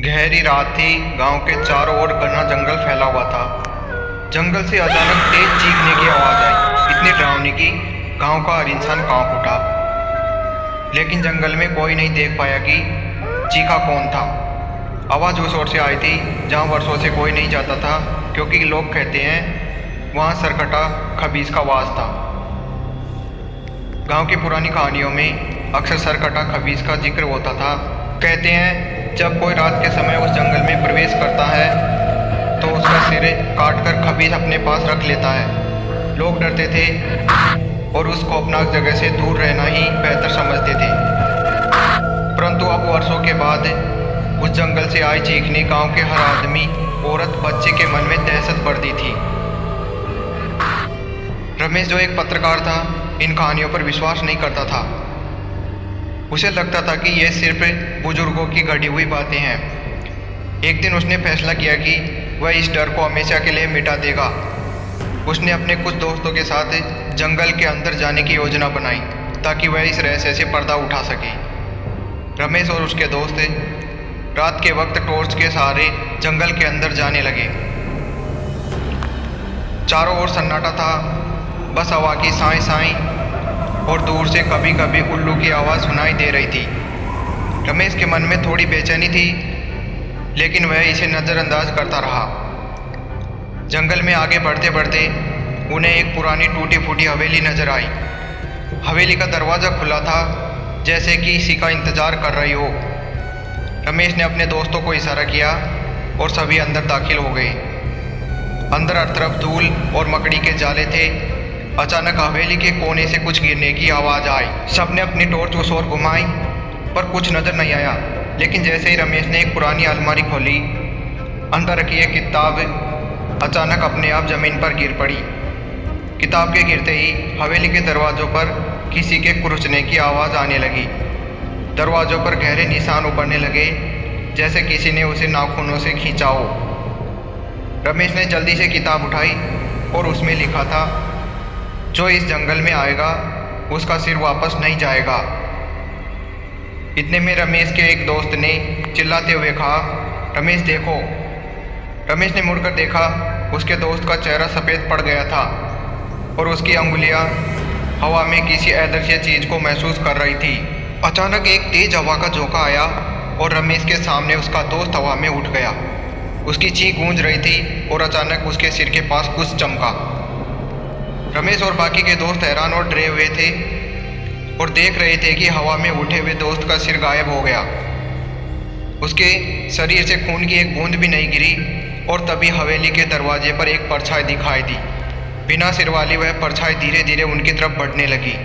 गहरी रात थी। गांव के चारों ओर घना जंगल फैला हुआ था। जंगल से अचानक तेज चीखने की आवाज आई, इतनी डरावनी कि गांव का हर इंसान कांप उठा। लेकिन जंगल में कोई नहीं देख पाया कि चीखा कौन था। आवाज उस ओर से आई थी जहां वर्षों से कोई नहीं जाता था, क्योंकि लोग कहते हैं वहां सरकटा खबीज का वास था। गांव की पुरानी कहानियों में अक्सर सरकटा खबीज का जिक्र होता था। कहते हैं जब कोई रात के समय उस जंगल में प्रवेश करता है तो उसका सिर काटकर खबीज अपने पास रख लेता है। लोग डरते थे और उस खौफनाक जगह से दूर रहना ही बेहतर समझते थे। परंतु अब वर्षों के बाद उस जंगल से आई चीखने गांव के हर आदमी, औरत, बच्चे के मन में दहशत भर दी थी। रमेश, जो एक पत्रकार था, इन कहानियों पर विश्वास नहीं करता था। उसे लगता था कि ये सिर्फ बुजुर्गों की गढ़ी हुई बातें हैं। एक दिन उसने फैसला किया कि वह इस डर को हमेशा के लिए मिटा देगा। उसने अपने कुछ दोस्तों के साथ जंगल के अंदर जाने की योजना बनाई ताकि वह इस रहस्य से पर्दा उठा सके। रमेश और उसके दोस्त रात के वक्त टॉर्च के सहारे जंगल के अंदर जाने लगे। चारों ओर सन्नाटा था, बस हवा की साई साई और दूर से कभी कभी उल्लू की आवाज़ सुनाई दे रही थी। रमेश के मन में थोड़ी बेचैनी थी, लेकिन वह इसे नज़रअंदाज करता रहा। जंगल में आगे बढ़ते बढ़ते उन्हें एक पुरानी टूटी फूटी हवेली नजर आई। हवेली का दरवाज़ा खुला था, जैसे कि किसी का इंतजार कर रही हो। रमेश ने अपने दोस्तों को इशारा किया और सभी अंदर दाखिल हो गए। अंदर हर तरफ धूल और मकड़ी के जाले थे। अचानक हवेली के कोने से कुछ गिरने की आवाज़ आई। सबने अपनी टॉर्च उस ओर घुमाई, पर कुछ नजर नहीं आया। लेकिन जैसे ही रमेश ने एक पुरानी अलमारी खोली, अंदर रखी एक किताब अचानक अपने आप जमीन पर गिर पड़ी। किताब के गिरते ही हवेली के दरवाज़ों पर किसी के कुरुचने की आवाज़ आने लगी। दरवाज़ों पर गहरे निशान उभरने लगे, जैसे किसी ने उसे नाखूनों से खींचा हो। रमेश ने जल्दी से किताब उठाई और उसमें लिखा था, जो इस जंगल में आएगा उसका सिर वापस नहीं जाएगा। इतने में रमेश के एक दोस्त ने चिल्लाते हुए कहा, रमेश देखो। रमेश ने मुड़कर देखा, उसके दोस्त का चेहरा सफ़ेद पड़ गया था और उसकी अंगुलियां हवा में किसी अदृश्य चीज़ को महसूस कर रही थी। अचानक एक तेज हवा का झोंका आया और रमेश के सामने उसका दोस्त हवा में उठ गया। उसकी चीख गूंज रही थी और अचानक उसके सिर के पास कुछ चमका। रमेश और बाकी के दोस्त हैरान और डरे हुए थे और देख रहे थे कि हवा में उठे हुए दोस्त का सिर गायब हो गया। उसके शरीर से खून की एक बूंद भी नहीं गिरी और तभी हवेली के दरवाजे पर एक परछाई दिखाई दी। बिना सिर वाली वह परछाई धीरे धीरे उनकी तरफ बढ़ने लगी।